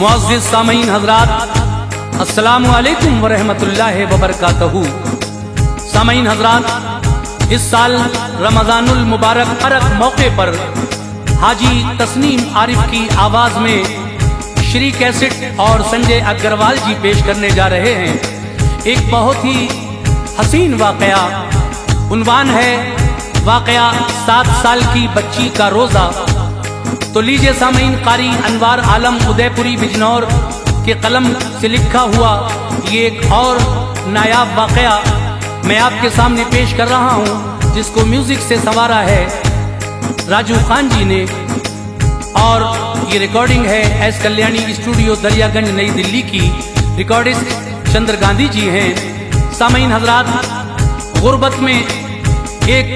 मुअज़्ज़िज़ सामीन हज़रात, अस्सलामु अलैकुम व रहमतुल्लाहि व बरकातहू। सामीन हज़रात, इस साल रमज़ानुल मुबारक मौके पर हाजी तस्नीम आरिफ की आवाज़ में श्री कैसेट और संजय अग्रवाल जी पेश करने जा रहे हैं एक बहुत ही हसीन वाक़या। उन्वान है वाक़या 7 साल की बच्ची का रोज़ा। तो लीजिए सामीन, कारी अनवार आलम उदयपुरी बिजनौर के कलम से लिखा हुआ ये एक और नायाब वाक़या मैं आपके सामने पेश कर रहा हूँ, जिसको म्यूजिक से संवारा है राजू खान जी ने, और ये रिकॉर्डिंग है एस कल्याणी स्टूडियो दरियागंज नई दिल्ली की। रिकॉर्डिस्ट चंद्र गांधी जी हैं। सामीन हजरात, गुर्बत में एक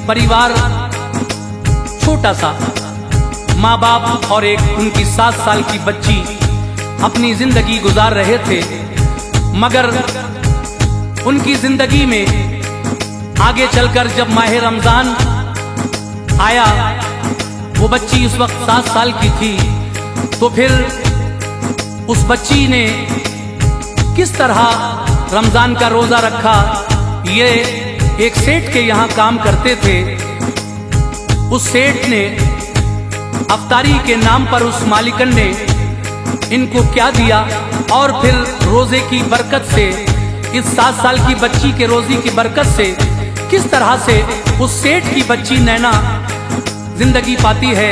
परिवार छोटा सा, माँ बाप और एक उनकी 7 साल की बच्ची अपनी जिंदगी गुजार रहे थे, मगर उनकी जिंदगी में आगे चलकर जब माह रमजान आया, वो बच्ची उस वक्त 7 साल की थी, तो फिर उस बच्ची ने किस तरह रमजान का रोजा रखा। ये एक सेठ के यहाँ काम करते थे। उस सेठ ने अफ्तारी के नाम पर उस मालिकन ने इनको क्या दिया, और फिर रोजे की बरकत से, इस 7 साल की बच्ची के रोजी की बरकत से किस तरह से उस सेठ की बच्ची नैना जिंदगी पाती है,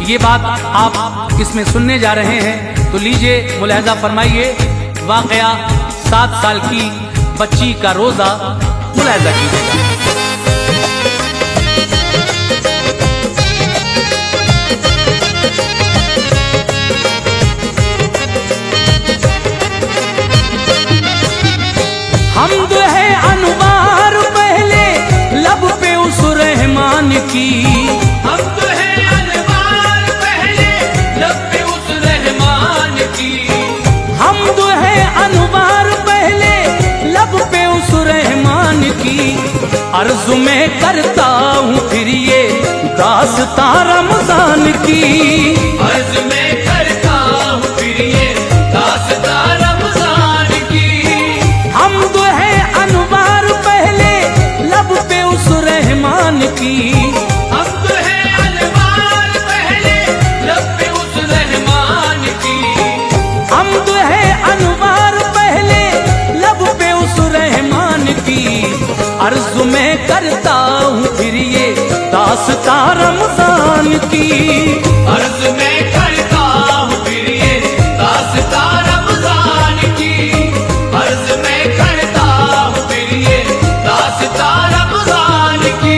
ये बात आप इसमें सुनने जा रहे हैं। तो लीजिए मुलाहिजा फरमाइए वाक़या 7 साल की बच्ची का रोजा मुलाहिजा कीजिएगा। हमद है अनवार पहले लब पे उस रहमान की, हमद है अनवार पहले लब पे उस रहमान की, हमद है अनवार पहले लब पे उस रहमान की। अर्ज़ में करता हूँ फिर ये दास्तां रमजान की, अर्ज़ में करता हूँ फिर ये दास्तां रमजान की। हमद है अनवार पहले लब पे उस रहमान की, हमद है अनवार पहले लब पे उस रहमान की, हमद है अनवार पहले लब पे उस रहमान की। अर्ज़ में करता हूँ फिर ये दास्तां रमजान की, अर्ज़ में करता हूँ फिर ये दास्तां रमजान की, अर्ज़ में करता हूँ फिर ये दास्तां रमजान की।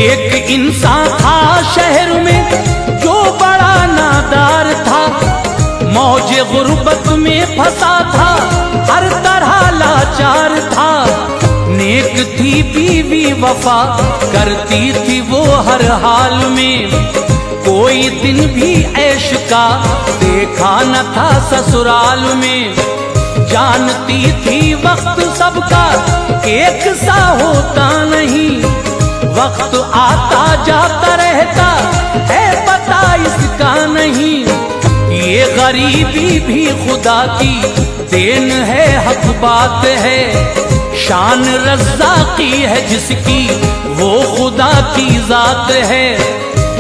एक इंसान था शहर में जो बड़ा नादार था, मौजे गुर्बत में फंसा था, हर तरह लाचार था। नेक थी बीवी वफा करती थी वो हर हाल में, कोई दिन भी ऐश का देखा न था ससुराल में। जानती थी वक्त सबका एक सा होता नहीं, वक्त आता जाता रहता है पता इसका नहीं। ये गरीबी भी खुदा की देन है, हक बात है, शान रज़्ज़ाक़ी है जिसकी वो खुदा की जात है।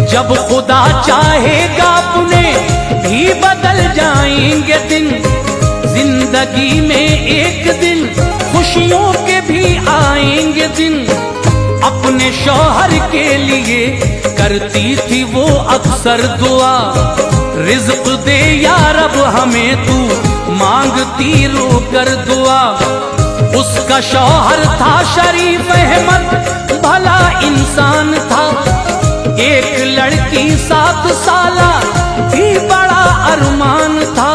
जब खुदा चाहेगा अपने भी बदल जाएंगे दिन, जिंदगी में एक दिन खुशियों के भी आएंगे दिन। अपने शौहर के लिए करती थी वो अक्सर दुआ, रिज़्क़ दे या रब हमें तू मांगती रो कर दुआ। उसका शौहर था शरीफ अहमद, भला इंसान था। एक लड़की 7 साला भी बड़ा अरमान था,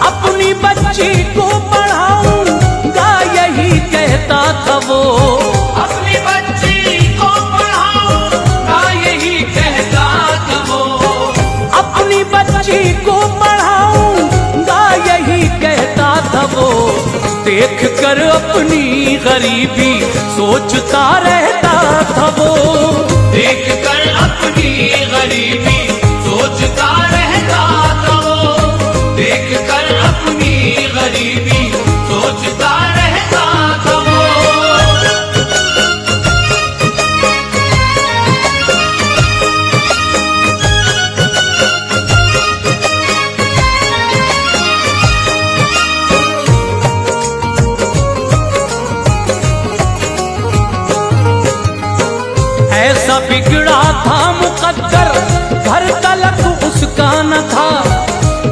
अपनी बच्ची को पढ़ाऊंगा यही कहता था वो। कर अपनी गरीबी सोचता रहता था वो। देख कर अपनी गरीबी सोचता रहता था वो। देख कर अपनी गरीबी सोचता रहता था वो। ऐसा बिगड़ा था मुकद्दर, घर तलक उसका न था।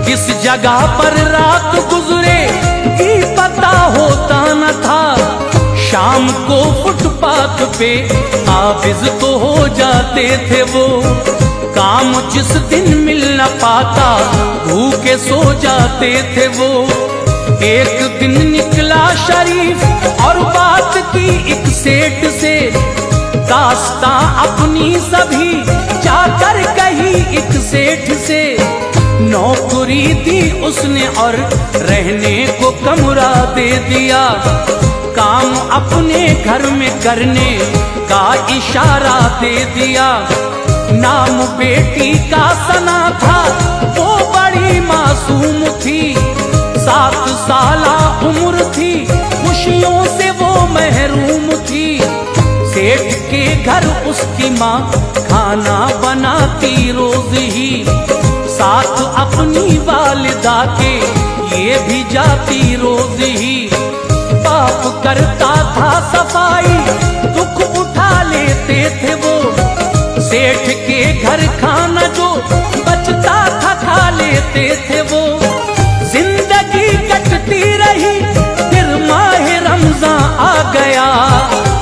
किस जगह पर रात गुजरे की पता होता न था। शाम को फुटपाथ पे काबिज तो हो जाते थे वो। काम जिस दिन मिल न पाता भूखे सो जाते थे वो। एक दिन निकला शरीफ और बात की एक सेठ से। दास्तां अपनी सभी जाकर कही एक सेठ से। नौकरी दी उसने और रहने को कमरा दे दिया। काम अपने घर में करने का इशारा दे दिया। नाम बेटी का सना था, वो बड़ी मासूम थी। 7 साल उम्र थी, खुशियों से वो महरूम थी। सेठ के घर उसकी माँ खाना बनाती रोज ही। साथ अपनी वालिदा के ये भी जाती रोज ही। बाप करता था सफाई, दुख उठा लेते थे वो। सेठ के घर खाना जो बचता था खा लेते थे वो। जिंदगी कटती रही, फिर माह रमजान आ गया।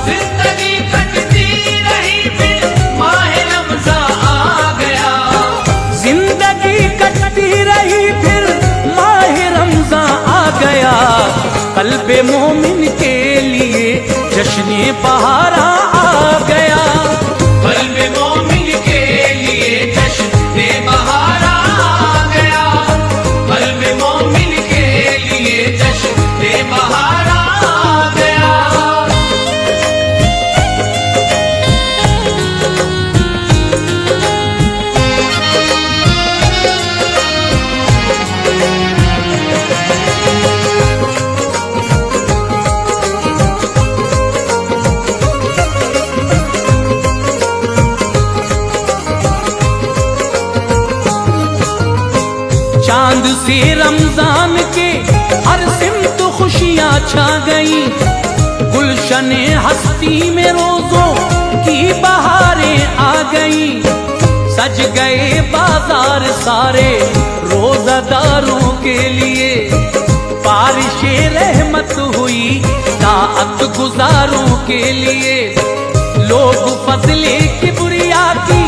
जिंदगी कटती रही, फिर माह रमजान आ गया। जिंदगी कटती रही, फिर माह रमजान आ गया। कल्बे मोमिन के लिए जश्न बहारा आ गया। कल्बे मोमिन के लिए जश्न बहारा आ गया। कल्बे मोमिन के लिए जश्न बहारा आ गया। चांद से रमजान के हर सिमत खुशियां छा गई। गुलशने हस्ती में रोजों की बहारें आ गई। सज गए बाजार सारे रोजादारों के लिए। बारिश रहमत हुई ताअत गुजारों के लिए। लोग फजले किबरिया की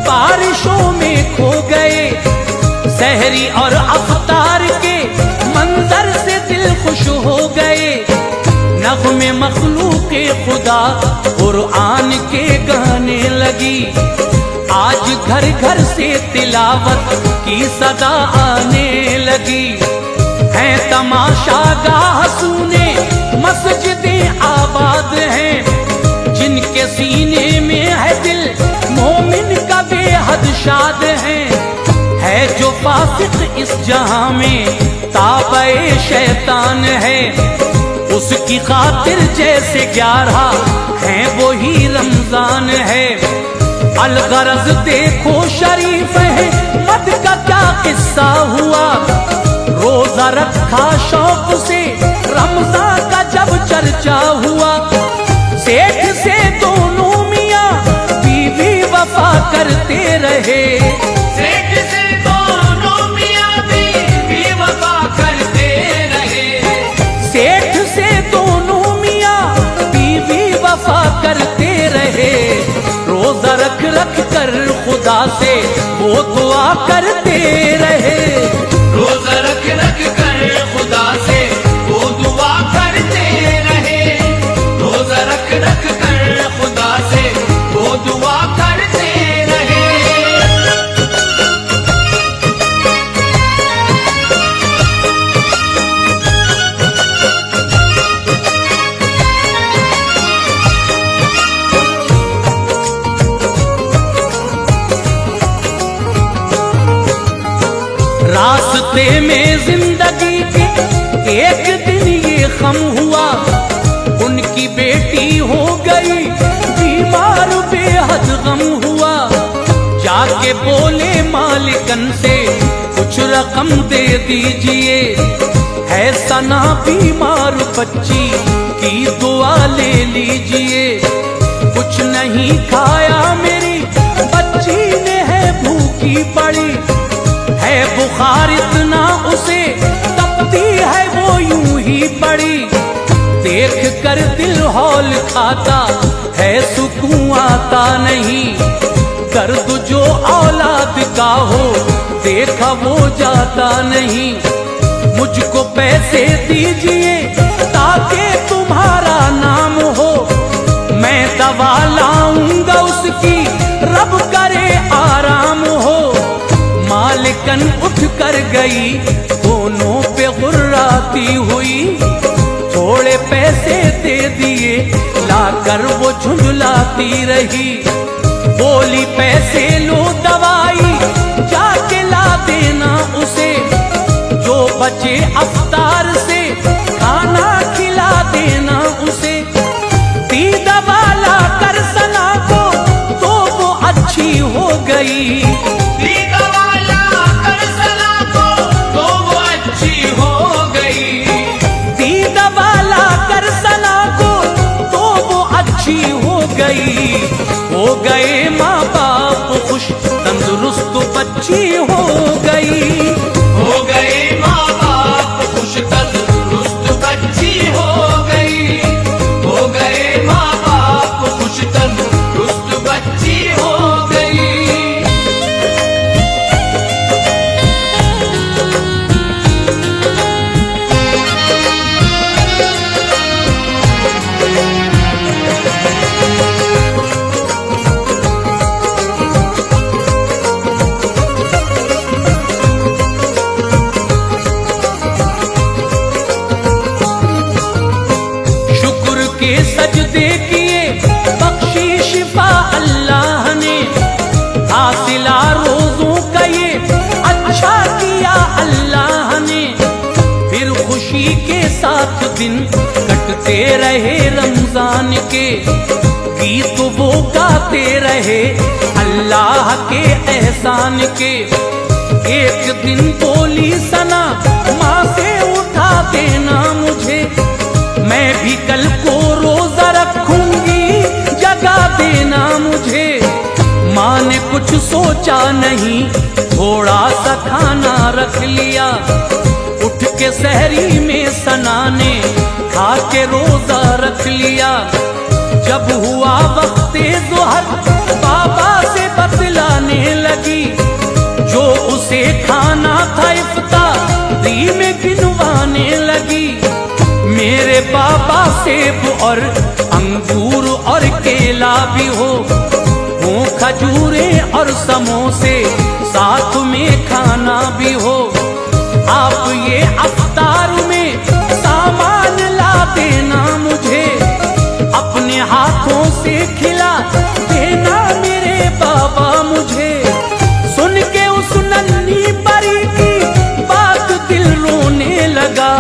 बारिशों में खो गए। सहरी और अफ्तार के मंजर से दिल खुश हो गए। नग़्मे मखलूक़े खुदा कुरआन के गाने लगी। आज घर घर से तिलावत की सदा आने लगी। है तमाशागाह सुने मस्जिदें आबाद हैं। जिनके सीने में है दिल मोमिन का बेहद शाद है जो फासिक इस जहां में ताबे शैतान है। उसकी खातिर जैसे 11 हैं वही रमजान है। अलगरज देखो शरीफ है मत का क्या किस्सा हुआ। रोजा रखा शौक से रमजान का जब चर्चा हुआ। सेठ से दोनों मियाँ बीवी वफा करते रहे। सेठ से दोनों मियाँ बीवी वफा करते रहे। सेठ से दोनों मियाँ बीवी वफा करते रहे। रोजा रख रख कर खुदा से वो दुआ करते रहे। रोजा रख रख कर खुदा से वो दुआ करते रहे। रोजा रख रख कर खुदा से वो दुआ करते रहे। रास्ते में जिंदगी के एक दिन ये खम हुआ, उनकी बेटी हो गई बीमार, बेहद गम हुआ। जाके बोले मालिकन से कुछ रकम दे दीजिए, है सना बीमार बच्ची की दुआ ले लीजिए। कुछ नहीं खाया मेरी बच्ची ने, है भूखी पड़ी, है बुखार इतना उसे तपती है वो यूं ही पड़ी। देख कर दिल हौल खाता है, सुकून आता नहीं। दर्द जो औलाद का हो देखा वो जाता नहीं। मुझको पैसे दीजिए ताकि तुम्हारा नाम हो, मैं दवा लाऊंगा उसकी, रब करे आराम हो। मालिकन उठ कर गई, दोनों पे गुर्राती हुई। थोड़े पैसे दे दिए, लाकर वो झुंझलाती रही। बोली पैसे लो दवाई जाके ला देना उसे, जो बचे अफ्तार से खाना खिला देना उसे। दी दवा ला कर सना को तो वो अच्छी हो गई, दी दवा ला कर सना को तो वो अच्छी हो गई। दी दवा ला कर सना को तो वो अच्छी हो गई। हो गए माँ बाप खुश, तंदुरुस्त बच्ची हो गई। हो गए माँ बाप खुश, तंदुरुस्त बच्ची हो गई। हो गए माँ बाप खुश, तंदुरुस्त बच्ची हो गई। सजदे किए बख्शी शिफा अल्लाह ने, हासिला रोजों का ये अच्छा किया अल्लाह ने। फिर खुशी के साथ दिन कटते रहे रमजान के, गीत वो गाते रहे अल्लाह के एहसान के। एक दिन बोली सना माँ से उठा देना मुझे, मैं भी कल को रोजा रखूंगी, जगा देना मुझे। माँ ने कुछ सोचा नहीं, थोड़ा सा खाना रख लिया। उठ के सहरी में सना ने खा के रोजा रख लिया। जब हुआ वक्ते ज़ोहर बाबा से बतलाने लगी, जो उसे खाना था इफ्तारी में गिनवाने लगी। मेरे बाबा सेब और अंगूर और केला भी हो खजूरें और समोसे साथ में खाना भी हो। आप ये अफ्तार में सामान ला देना मुझे, अपने हाथों से खिला देना मेरे बाबा मुझे। सुन के उस नन्ही परी की बात दिल रोने लगा,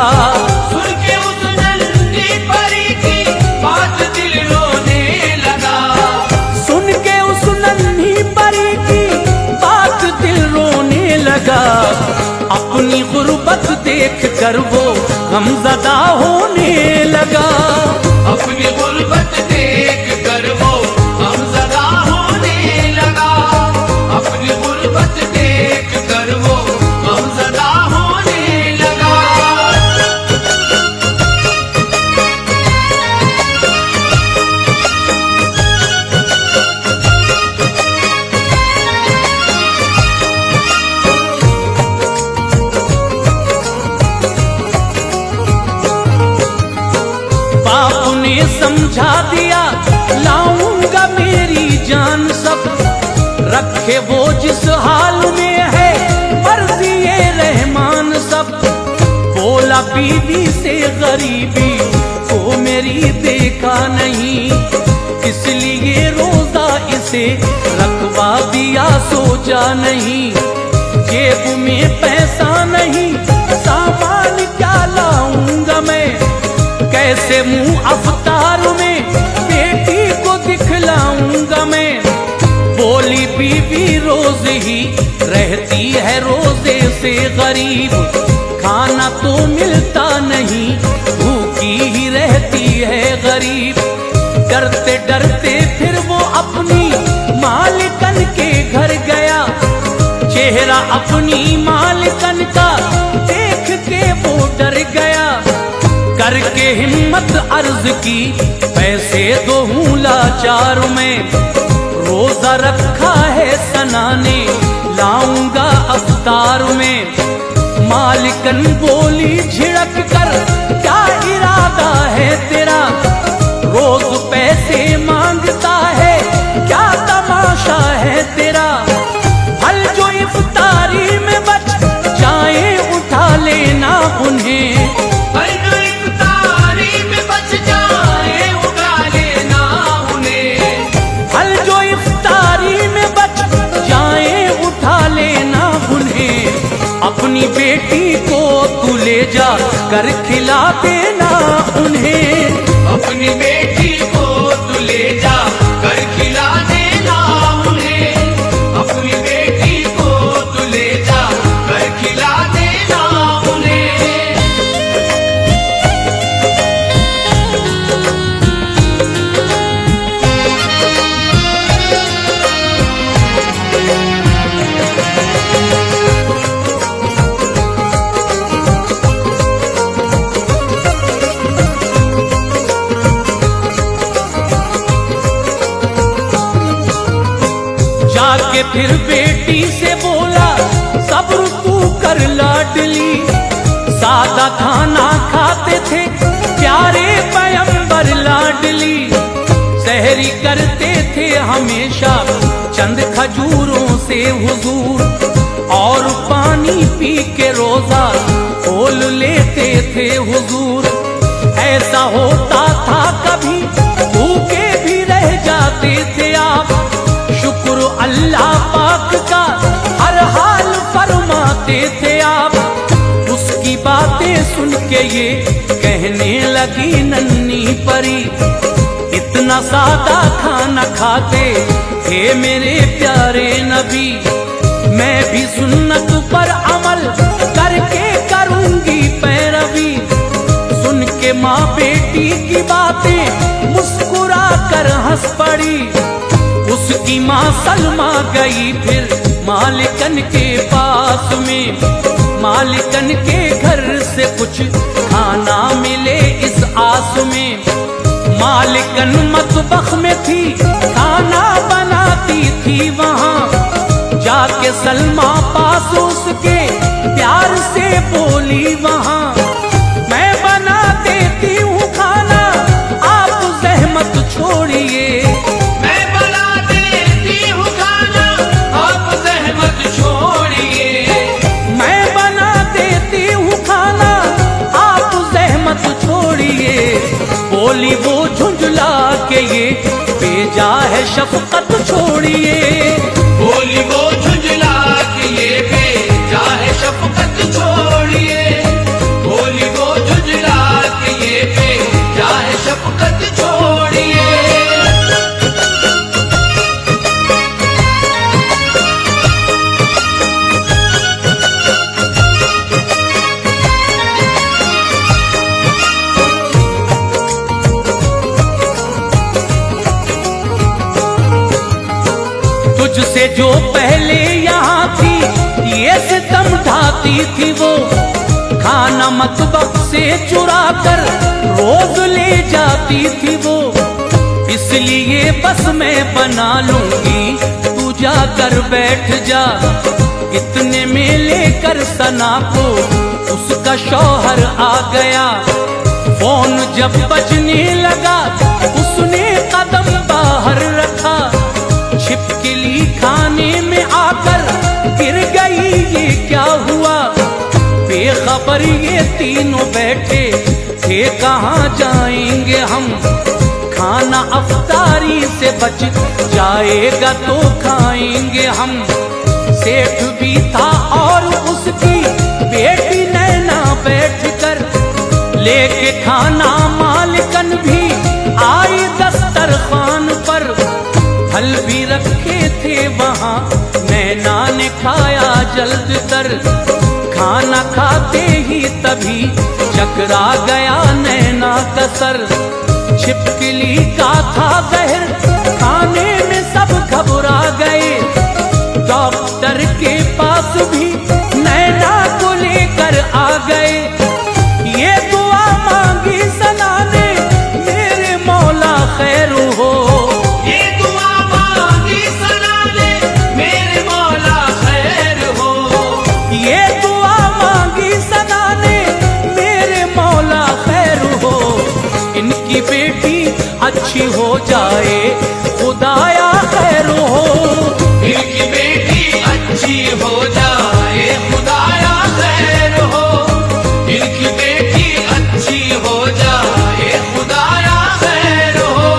अपनी गुर्बत देख कर वो गमज़दा होने लगा। अपनी गुर्बत देख कर वो गमज़दा होने लगा। अपनी गुर्बत देख कर वो गमज़दा होने लगा। समझा दिया लाऊंगा मेरी जान सब, रखे वो जिस हाल में है मर्जी ये रहमान सब। बोला बीवी से गरीबी को मेरी देखा नहीं, इसलिए रोजा इसे रखवा दिया सोचा नहीं। ये जेब में पैसा नहीं, सामान क्या लाऊंगा मैं, कैसे मुंह अफ्तार में बेटी को दिखलाऊंगा मैं। बोली बीवी रोज ही रहती है रोजे से गरीब, खाना तो मिलता नहीं, भूखी ही रहती है गरीब। डरते डरते फिर वो अपनी मालिकन के घर गया, चेहरा अपनी मालिकन का देख के वो डर गया। करके हिम्मत अर्ज की, पैसे दो हूँ लाचार में, रोजा रखा है सना ने, लाऊंगा अफ्तार में। मालिकन बोली झिड़क कर, क्या इरादा है तेरा, रोज पैसे मांगता है, क्या तमाशा है तेरा। फल जो इफ्तारी में बच जाए उठा लेना उन्हें, फल जो इफ्तारी में बच जाए उठा लेना उन्हें। फल जो इफ्तारी में बच जाए उठा लेना उन्हें। अपनी बेटी को तू ले जा कर खिला देना उन्हें, अपनी बेटी को तू ले जा कर खिला देना उन्हें। अपनी बेटी को तू ले जा कर खिला देना उन्हें। जाके फिर बेटी से बोला, सब्र तू कर लाडली। सादा खाना खाते थे प्यारे पैगंबर लाडली, सहरी करते थे हमेशा चंद खजूरों से हुजूर, और पानी पी के रोजा खोल लेते थे हुजूर। ऐसा होता था कभी भूखे भी रह जाते थे आप, शुक्र अल्लाह पाक का हर हाल फरमाते थे आप। उसकी बातें सुन के ये कहने लगी नन्ही परी, इतना सादा खाना खाते थे मेरे प्यारे नबी। मैं भी सुन्नत पर अमल करके करूंगी पैरवी। सुन के माँ बेटी की बातें मुस्कुरा कर हंस पड़ी। उसकी माँ सलमा गई फिर मालिकन के पास में, मालिकन के घर से कुछ खाना मिले इस आस में। मालिकन मतबख में थी, खाना बनाती थी वहाँ, जाके सलमा पास उसके प्यार से बोली वहाँ, मैं बना देती हूँ खाना, आप जहमत छोड़िए। मैं बना देती हूँ खाना, आप जहमत छोड़िए। मैं बना देती हूँ खाना, आप जहमत छोड़िए। बोली वो झुंझला के ये भेजा है शफकत छोड़िए। बोली वो झुंझला के ये भेजा है शफकत छोड़िए। बोली वो झुंझला के ये भेजा है शफकत छोड़िए। तुझसे जो पहले यहाँ थी ये सितम ढाती थी वो, खाना मतबख से चुरा कर रोज ले जाती थी वो। इसलिए बस मैं बना लूंगी, तू जाकर बैठ जा। इतने में लेकर सना को उसका शौहर आ गया। फोन जब बजने लगा उसने कदम बाहर रखा, छिपकली खाने में आकर गिर गई, ये क्या हुआ। बेखबर ये तीनों बैठे थे, कहाँ जाएंगे हम, खाना अफ्तारी से बच जाएगा तो खाएंगे हम। सेठ भी था और उसकी बेटी नैना बैठ कर, लेके खाना मालिकन भी आई दस्तरखान पर। फल भी रखे थे वहाँ, नैना ने खाया जल्द तर। खाना खाते ही तभी चकरा गया नैना का सर। छिपकली का था जहर, खाने में सब घबरा गए। डॉक्टर के पास भी नैना को लेकर आ गए। ये दुआ मांगी सना ने, मेरे मौला खैर हो। ये दुआ मांगी सना ने, मेरे मौला खैर हो। ये दुआ मांगी सना ने, मेरे मौला खैर हो। इनकी बेटी अच्छी हो जाए, खुदाया खैर हो। इनकी बेटी अच्छी हो जाए, खुदाया खैर हो। इनकी बेटी अच्छी हो जाए, खुदाया खैर हो।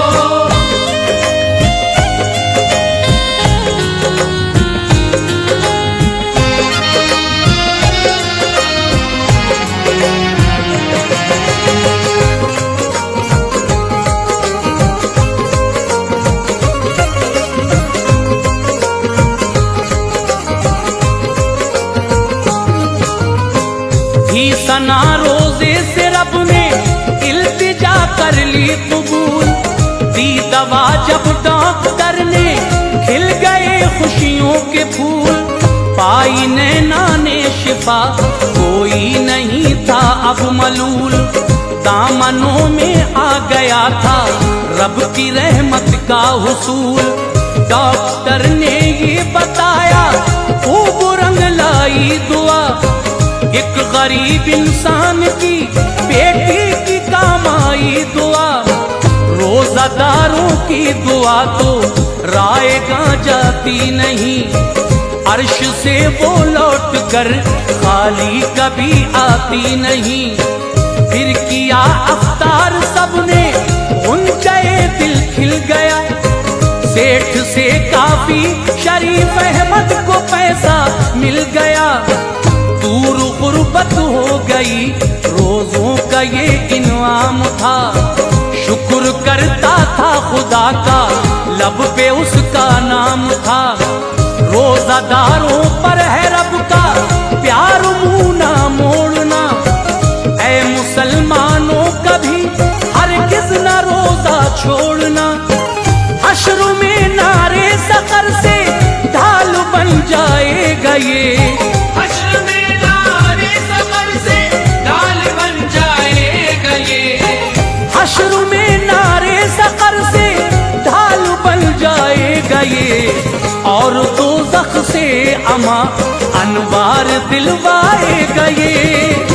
ही सना रोजे से रब ने इल्तिजा कर ली कबूल। दी दवा जब डॉक्टर ने, खिल गए खुशियों के फूल। पाई नैना ने शिफा, कोई नहीं था अब मलूल। दामनों में आ गया था रब की रहमत का हुसूल। डॉक्टर ने ये बताया, खूब रंग लाई दुआ। एक गरीब इंसान की बेटी की काम आई दुआ। रोजादारों की दुआ तो रायगा जाती नहीं। अर्श से वो लौट कर खाली कभी आती नहीं। फिर किया अफ्तार सबने, उनके दिल खिल गया। सेठ से काफी शरीफ अहमद को पैसा मिल गया। दूर गुर्बत हो गई, रोजों का ये इनाम था। शुक्र करता था खुदा का, लब पे उसका नाम था। रोजादारों पर है रब का प्यार, मुंह ना मोड़ना। ऐ मुसलमानों कभी हरगिज़ ना रोजा छोड़ना। हश्र में नारे सकर से ढाल बन जाएगा ये। हश्र में नारे सकर से ढाल बन जाएगा ये। हश्र में नारे सकर से ढाल बन जाएगा ये। और दोज़ख से अमा अनवार दिलवाएगा ये।